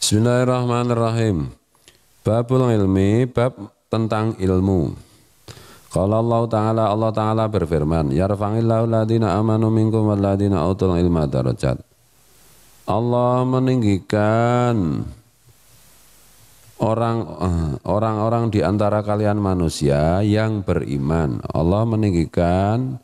Bismillahirrahmanirrahim. Babul ilmi, bab tentang ilmu. Qala Allah Ta'ala berfirman, yarfa'illahu alladhina amanu minkum walladhina utul ilma darajat. Allah meninggikan orang-orang di antara kalian manusia yang beriman. Allah meninggikan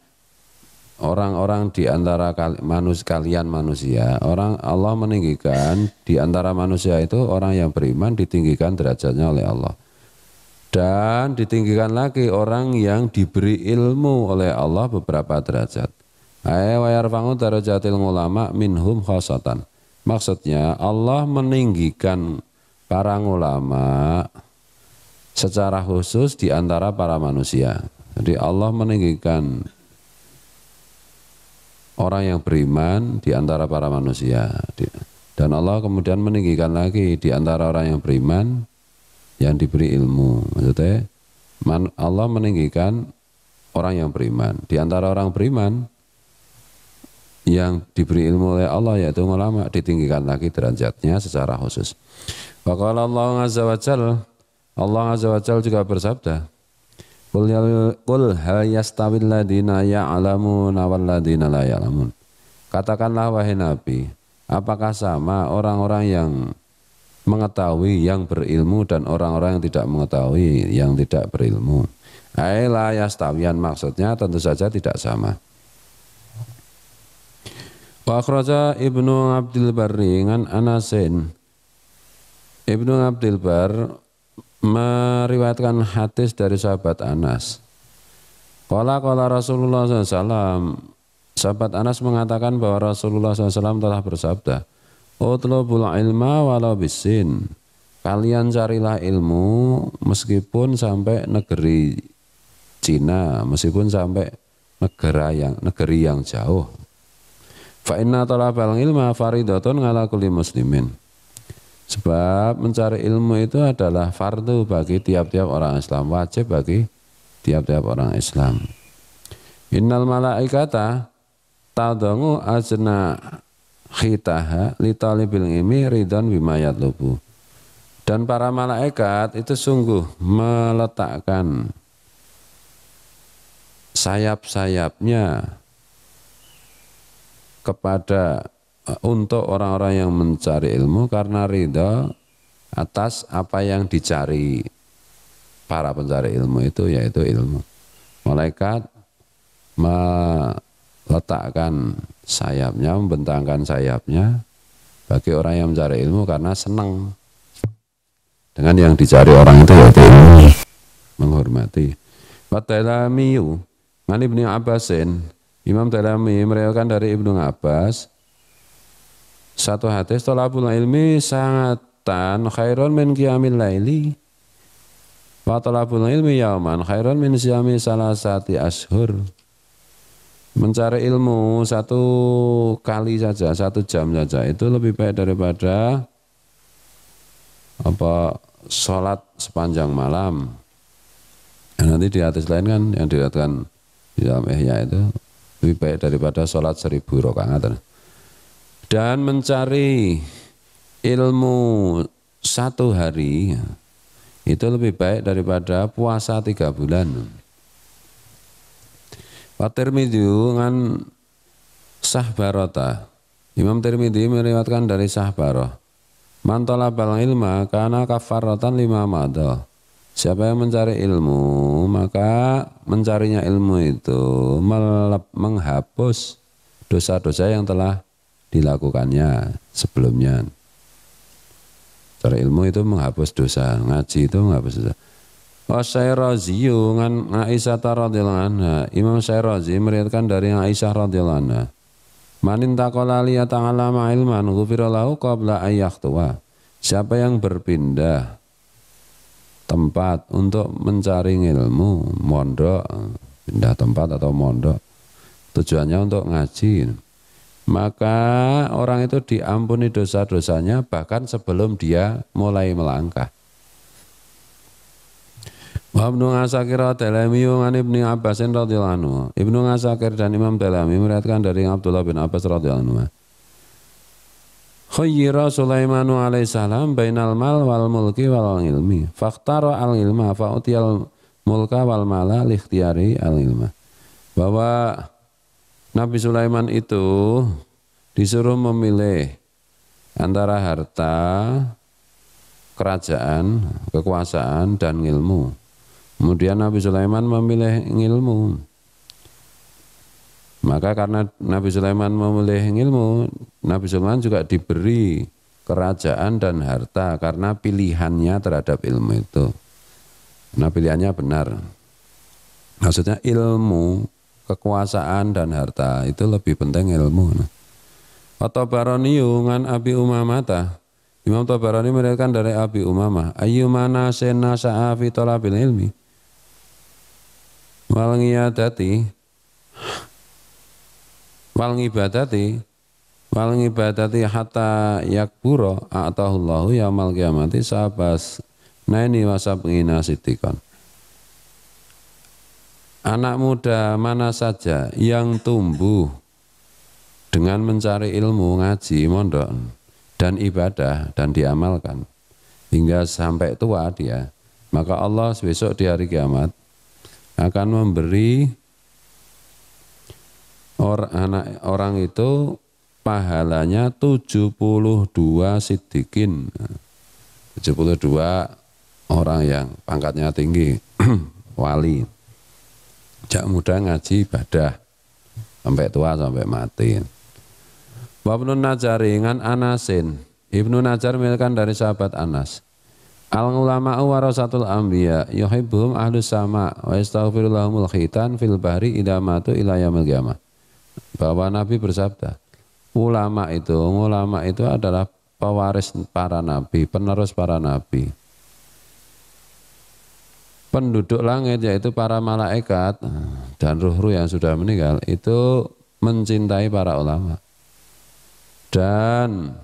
orang-orang di antara kalian manusia. Allah meninggikan di antara manusia itu orang yang beriman ditinggikan derajatnya oleh Allah. Dan ditinggikan lagi orang yang diberi ilmu oleh Allah beberapa derajat. Wa yarfa'u darajatil ulama minhum khosatan. Maksudnya Allah meninggikan para ulama secara khusus di antara para manusia. Jadi Allah meninggikan orang yang beriman di antara para manusia. Dan Allah kemudian meninggikan lagi di antara orang yang beriman yang diberi ilmu. Maksudnya Allah meninggikan orang yang beriman. Di antara orang beriman yang diberi ilmu oleh Allah yaitu ulama ditinggikan lagi derajatnya secara khusus. Waqala Allah Azza wa Jalla, Allah Azza wa Jalla juga bersabda, Qul hal yastawil ladina ya'lamuna wal ladina la ya'lamun. Katakanlah wahai Nabi, apakah sama orang-orang yang mengetahui yang berilmu dan orang-orang yang tidak mengetahui yang tidak berilmu? La yastawiyan, maksudnya tentu saja tidak sama. Wa akhraja Ibnu Abdul Barri an Anasin. Ibnu Abdul Bar meriwayatkan hadis dari sahabat Anas. Qala Rasulullah SAW. Sahabat Anas mengatakan bahwa Rasulullah SAW telah bersabda, utlubul ilma walau bisin. Kalian carilah ilmu meskipun sampai negeri Cina, meskipun sampai negeri yang jauh. Fa inna talabal ilma faridatun ala kulli muslimin. Sebab mencari ilmu itu adalah fardu bagi tiap-tiap orang Islam, wajib bagi tiap-tiap orang Islam. Innal malaikata tadungu ajna khitaha li talibil ilmi ridwan bima yatlubu. Dan para malaikat itu sungguh meletakkan sayap-sayapnya kepada untuk orang-orang yang mencari ilmu karena ridha atas apa yang dicari para pencari ilmu itu, yaitu ilmu. Malaikat meletakkan sayapnya, membentangkan sayapnya bagi orang yang mencari ilmu karena senang dengan yang dicari orang itu, yaitu ilmu, menghormati. Wa Dailamiyu an Ibnu Abbasin, Imam Dailami meriwayatkan dari Ibnu Abbas satu hadis, thalabul ilmi sangatan khairun min qiyamil laili wa thalabul ilmi yauman khairun min siyami salasati ashur. Mencari ilmu satu kali saja, 1 jam saja itu lebih baik daripada sholat sepanjang malam. Nanti di hadis lain kan yang diriwayatkan di dalam Ihya itu lebih baik daripada sholat 1000 rakaat. Dan mencari ilmu 1 hari itu lebih baik daripada puasa 3 bulan. Wa Tirmidzi ngan Sahbarata. Imam Tirmidzi meriwayatkan dari Sahbarah. Man talabal ilma kana kafaratan lima madha. Siapa yang mencari ilmu, maka mencarinya ilmu itu menghapus dosa-dosa yang telah dilakukannya sebelumnya. Cari ilmu itu menghapus dosa, ngaji itu menghapus dosa. Wa Syarazi ngan Aisyah radhiyallahu anha. Imam Syarazi meriwayatkan dari Aisyah radhiyallahu anha. Man intaqala li ta'allama ilman ghufira lahu qabla an yaqtuwa. Siapa yang berpindah tempat untuk mencari ilmu, mondok, pindah tempat atau mondok, tujuannya untuk ngaji, maka orang itu diampuni dosa-dosanya bahkan sebelum dia mulai melangkah. Wa Ibnu Asakir Dailami an Ibnu Abbas radhiyallahu anhu. Ibnu Asakir dan Imam Dailami meriwayatkan dari Abdullah bin Abbas radhiyallahu anhu. Khayyira Sulaimanu alaihissalam bainal mal wal mulki wal ilmi. Fakhtara al ilma fa'utiyal mulka wal mala likhtiyari al ilma. Bahwa Nabi Sulaiman itu disuruh memilih antara harta, kerajaan, kekuasaan, dan ilmu. Kemudian Nabi Sulaiman memilih ilmu. Maka karena Nabi Sulaiman memilih ilmu, Nabi Sulaiman juga diberi kerajaan dan harta karena pilihannya terhadap ilmu itu. Nah, pilihannya benar. Maksudnya ilmu, kekuasaan dan harta itu lebih penting ilmu. At-Tabarani ngan Abi Umamah. Imam Tabarani meriwayatkan dari Abi Umamah, ayyumana sena sa'a fi talabil ilmi wal ngibadati hatta yakbura a'tahullahu yaumal qiyamati sabas naini wasab'ina siddiqan. Anak muda mana saja yang tumbuh dengan mencari ilmu, ngaji, mondok dan ibadah dan diamalkan hingga sampai tua dia, maka Allah besok di hari kiamat akan memberi orang itu pahalanya 72 siddiqin, 72 orang yang pangkatnya tinggi wali, sejak muda ngaji ibadah sampai tua sampai mati. Wabnu Najari ngan Anasin, Ibnu Najar melihatkan dari sahabat Anas, al ulama'u warasatul anbiya yuhibbuhum ahlus sama wa yastaghfirullahumul khitan fil bahri idza matu ila yaumil qiyamah. Bahwa Nabi bersabda, ulama itu adalah pewaris para nabi, penerus para nabi. Penduduk langit yaitu para malaikat dan ruh-ruh yang sudah meninggal itu mencintai para ulama. Dan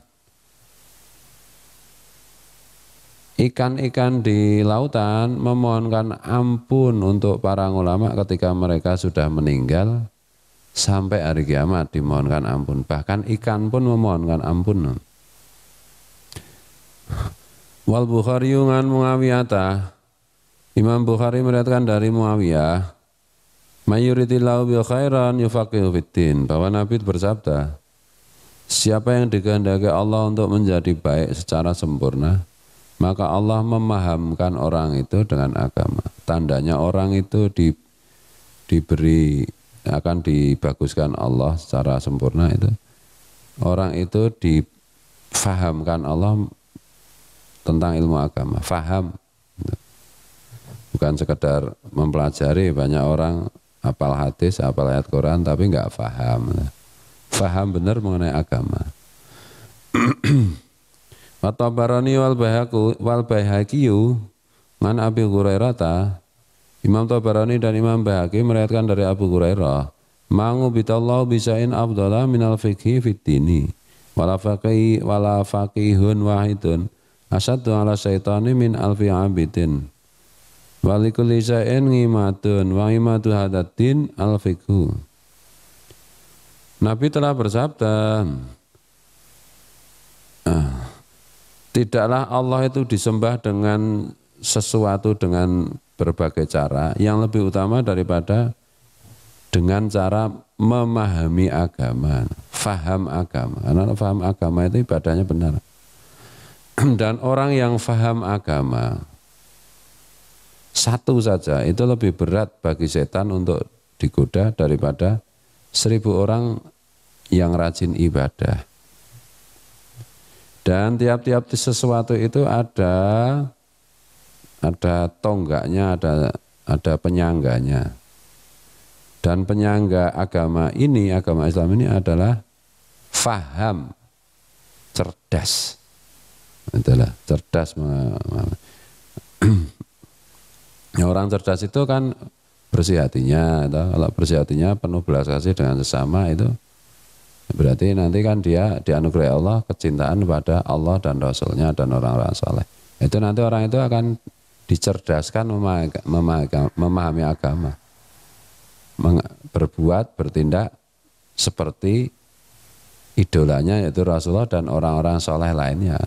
ikan-ikan di lautan memohonkan ampun untuk para ulama ketika mereka sudah meninggal sampai hari kiamat dimohonkan ampun. Bahkan ikan pun memohonkan ampun. Wal Bukhari ngan Muawiyah, Imam Bukhari meriwayatkan dari Muawiyah, mayuritillahu bi khairan yufaqihu fiddin, bahwa Nabi bersabda, siapa yang dikehendaki Allah untuk menjadi baik secara sempurna, maka Allah memahamkan orang itu dengan agama. Tandanya orang itu diberi, akan dibaguskan Allah secara sempurna itu. Orang itu difahamkan Allah tentang ilmu agama, faham. Bukan sekedar mempelajari, banyak orang hafal hadis, hafal ayat Quran tapi enggak faham. Faham benar mengenai agama. Wa Tabarani wal Baihaqi man Abi Hurairah. Imam Tabarani dan Imam Baihaqi meriwayatkan dari Abu Hurairah, mangu bitallahu bisain afdhala minal fiqhi fid dini wala faqihun wahidun asaddu ala syaitani min alfi abidin walikulli syai'in ngimatun wa ngimatu hadatin al fiqhu. Nabi telah bersabda, tidaklah Allah itu disembah dengan sesuatu dengan berbagai cara yang lebih utama daripada dengan cara memahami agama, faham agama. Karena faham agama itu ibadahnya benar. Dan orang yang faham agama satu saja itu lebih berat bagi setan untuk digoda daripada 1000 orang yang rajin ibadah. Dan tiap-tiap sesuatu itu ada tonggaknya, ada penyangganya. Dan penyangga agama ini, agama Islam ini adalah faham, cerdas. Itulah cerdas. Orang cerdas itu kan bersih hatinya. Kalau bersih hatinya penuh belas kasih dengan sesama, itu berarti nanti kan dia dianugerahi Allah kecintaan kepada Allah dan Rasulnya dan orang-orang soleh. Itu nanti orang itu akan dicerdaskan memahami agama, berbuat, bertindak seperti idolanya yaitu Rasulullah dan orang-orang soleh lainnya.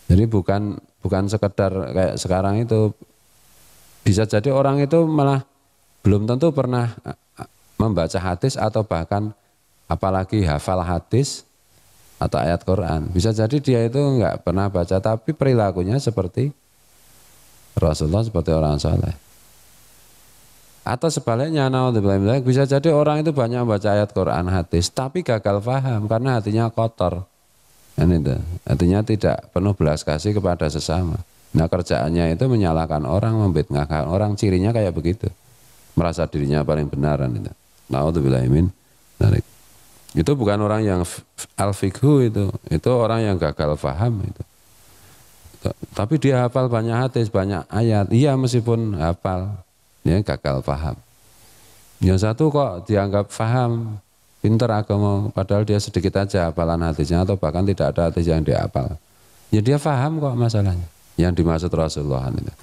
Jadi bukan sekedar kayak sekarang itu, bisa jadi orang itu malah belum tentu pernah membaca hadis atau bahkan apalagi hafal hadis atau ayat Quran. Bisa jadi dia itu enggak pernah baca tapi perilakunya seperti Rasulullah, seperti orang soleh. Atau sebaliknya, naudzubillah, bisa jadi orang itu banyak membaca ayat Quran, hadis, tapi gagal paham karena hatinya kotor. Kan itu, artinya tidak penuh belas kasih kepada sesama. Nah kerjaannya itu menyalahkan orang, membid'ahkan orang, cirinya kayak begitu. Merasa dirinya paling benaran itu. Naudzubillah min dzalik. Itu bukan orang yang al-fiqhu itu orang yang gagal paham itu. Tapi dia hafal banyak hadis, banyak ayat. Iya meskipun hafal, dia gagal paham. Yang satu kok dianggap paham, pinter agama, padahal dia sedikit aja hafalan hadisnya atau bahkan tidak ada hadis yang dia hafal. Ya dia paham kok masalahnya. Yang dimaksud Rasulullah itu.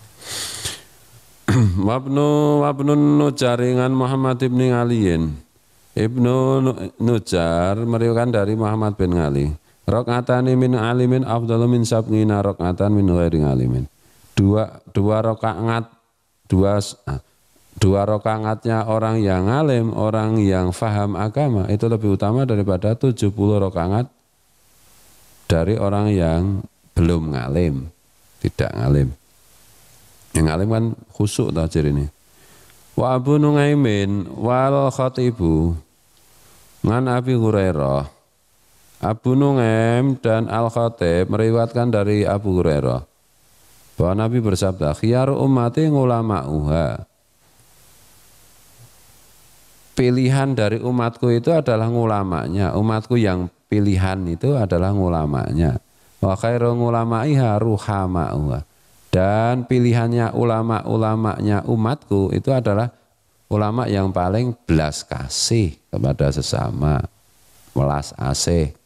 Wabnu Nujaringan Muhammad ibn Aliin. Ibnu Nujar meriwayatkan dari Muhammad bin Ali. Rokatani min alimin afdalu min sab'ina rokatan min ghairi alimin. Dua rakaatnya orang yang alim, orang yang faham agama itu lebih utama daripada 70 rakaat dari orang yang belum ngalim, tidak ngalim. Yang ngalim kan khusyuk tajir ini. Wa Abu Nuaimin wal Khatibu ngan Abi Hurairah. Abu Nuaim dan Al-Khatib meriwayatkan dari Abu Hurairah bahwa Nabi bersabda, khiyaru ummati ngulama'uha. Pilihan dari umatku itu adalah ngulamanya. Umatku yang pilihan itu adalah ngulamanya. Wa khairu ngulama'iha ruhama'uha. Dan pilihannya ulama-ulamanya umatku itu adalah ulama yang paling belas kasih kepada sesama, welas asih.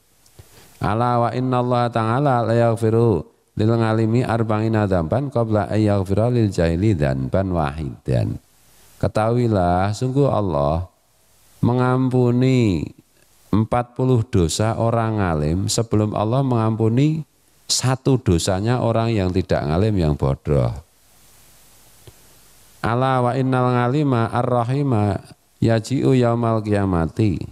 Ala wa inna Allah ta'ala la yaghfiru lil ngalimi arba'ina dzamban qabla ay yaghfira lil jahili dzamban wahidan. Ketahuilah sungguh Allah mengampuni 40 dosa orang alim sebelum Allah mengampuni satu dosanya orang yang tidak ngalim, yang bodoh. Ala wa innal ngalima ar-rahima yaji'u yaumal qiyamati.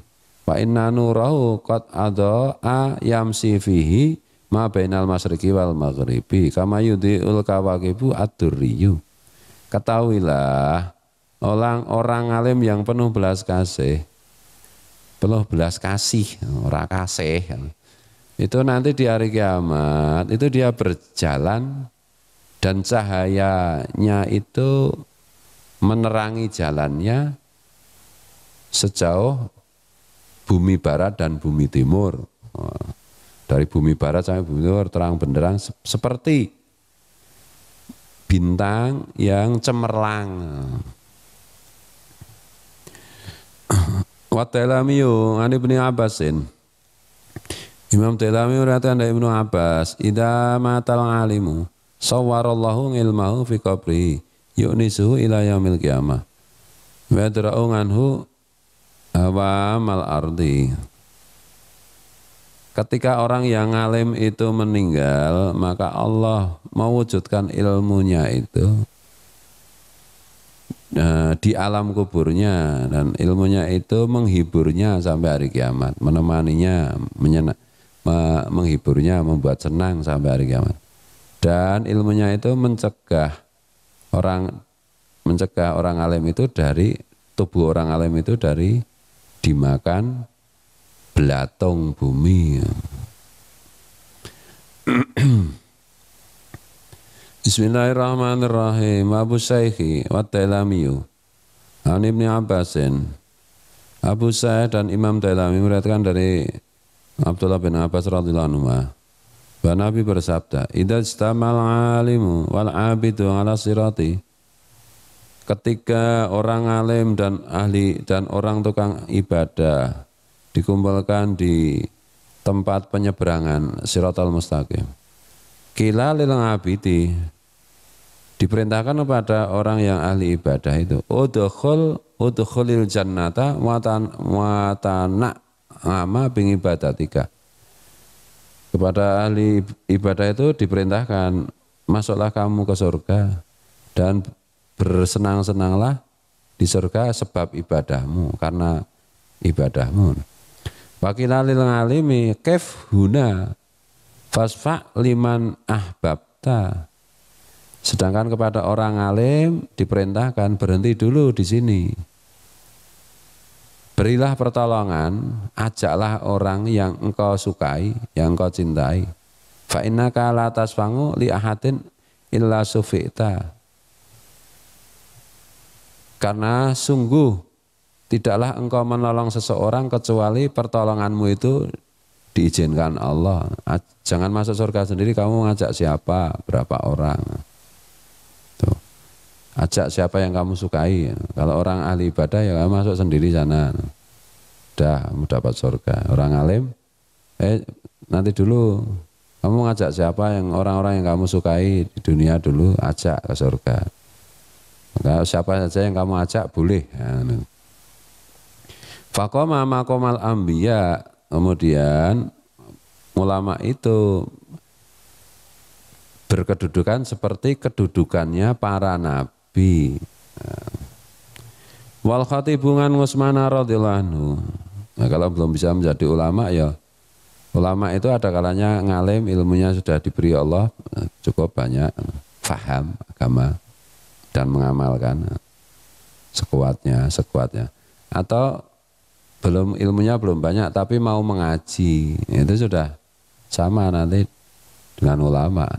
Wa inna nurahu qad adha'a yamsi fihi ma bainal masyriqi wal maghribi kama yudhi'ul kawaqibu ad-durriyu. Ketahuilah orang alim yang penuh belas kasih, ora kasih. Itu nanti di hari kiamat itu dia berjalan dan cahayanya itu menerangi jalannya sejauh bumi barat dan bumi timur. Dari bumi barat sampai bumi timur terang benderang seperti bintang yang cemerlang. Wa Tailamiyu an Ibnu Abbasin. Imam Tailami meriwayatkan dari Ibnu Abbas, idza matal alimu sawwarallahu ilmahu fi qabrihi yu'nisuhu ila yaumil qiyamah. Wa yadra'u anhu hawa mal ardi. Ketika orang yang alim itu meninggal, maka Allah mewujudkan ilmunya itu di alam kuburnya, dan ilmunya itu menghiburnya sampai hari kiamat, menemaninya, menghiburnya, membuat senang sampai hari kiamat. Dan ilmunya itu mencegah orang alim itu dari tubuh orang alim itu dari dimakan belatung bumi. Bismillahirrahmanirrahim. Abu Sayyikhi wa Tailamiyu an Ibni Abbasin. Abu Sayyid dan Imam Tailami meriwayatkan dari Abdullah bin Abbas radhiyallahu anhu bahwa Nabi bersabda, idza istamal alimu wal abidu ala sirati. Ketika orang alim dan ahli dan orang tukang ibadah dikumpulkan di tempat penyeberangan Siratal Mustaqim. Qila lil abidi, diperintahkan kepada orang yang ahli ibadah itu, udkhulil jannata wa ama bingibadatika. Kepada ahli ibadah itu diperintahkan, masuklah kamu ke surga dan bersenang-senanglah di surga sebab ibadahmu, karena ibadahmu. Wakila lil ngalimi kef huna fasfa liman ahbabta. Sedangkan kepada orang alim diperintahkan berhenti dulu di sini. Berilah pertolongan, ajaklah orang yang engkau sukai, yang engkau cintai. Fa innaka la tasfangu li ahadin illa sufi'ta. Karena sungguh tidaklah engkau menolong seseorang kecuali pertolonganmu itu diizinkan Allah. Jangan masuk surga sendiri, kamu ngajak siapa, berapa orang. Tuh. Ajak siapa yang kamu sukai. Kalau orang ahli ibadah ya kamu masuk sendiri sana. Udah, kamu dapat surga. Orang alim, nanti dulu kamu ngajak siapa yang orang-orang yang kamu sukai di dunia dulu, ajak ke surga. Maka siapa saja yang kamu ajak boleh. Faqama maqamal anbiya, kemudian ulama itu berkedudukan seperti kedudukannya para nabi. Wal khatibungan Utsman radhiyallahu anhu. Nah, kalau belum bisa menjadi ulama ya ulama itu ada kalanya ngalim, ilmunya sudah diberi Allah cukup banyak, faham agama dan mengamalkan sekuatnya. Atau belum ilmunya belum banyak tapi mau mengaji, itu sudah sama nanti dengan ulama.